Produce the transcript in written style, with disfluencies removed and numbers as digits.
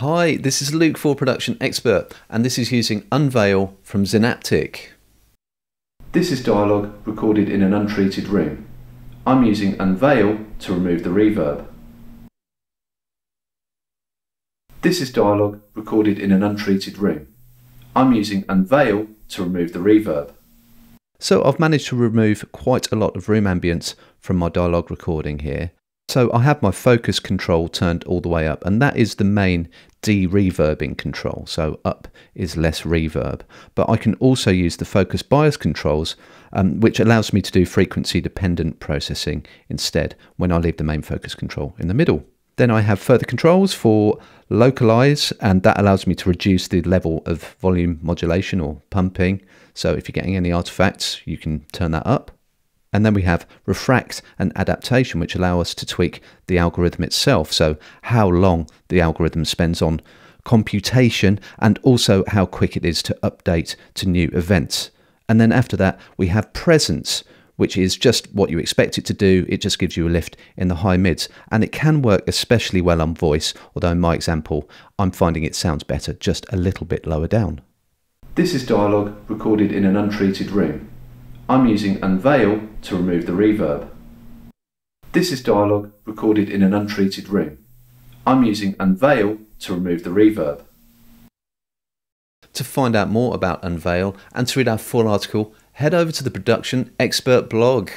Hi, this is Luke for Production Expert, and this is using Unveil from Synaptic. This is dialogue recorded in an untreated room. I'm using Unveil to remove the reverb. This is dialogue recorded in an untreated room. I'm using Unveil to remove the reverb. So I've managed to remove quite a lot of room ambience from my dialogue recording here. So I have my focus control turned all the way up, and that is the main de-reverbing control. So up is less reverb. But I can also use the focus bias controls, which allows me to do frequency dependent processing instead when I leave the main focus control in the middle. Then I have further controls for localize, and that allows me to reduce the level of volume modulation or pumping. So if you're getting any artifacts, you can turn that up. And then we have refract and adaptation, which allow us to tweak the algorithm itself. So how long the algorithm spends on computation and also how quick it is to update to new events. And then after that, we have presence, which is just what you expect it to do. It just gives you a lift in the high mids, and it can work especially well on voice, although in my example, I'm finding it sounds better just a little bit lower down. This is dialogue recorded in an untreated room. I'm using Unveil to remove the reverb. This is dialogue recorded in an untreated room. I'm using Unveil to remove the reverb. To find out more about Unveil and to read our full article, head over to the Production Expert blog.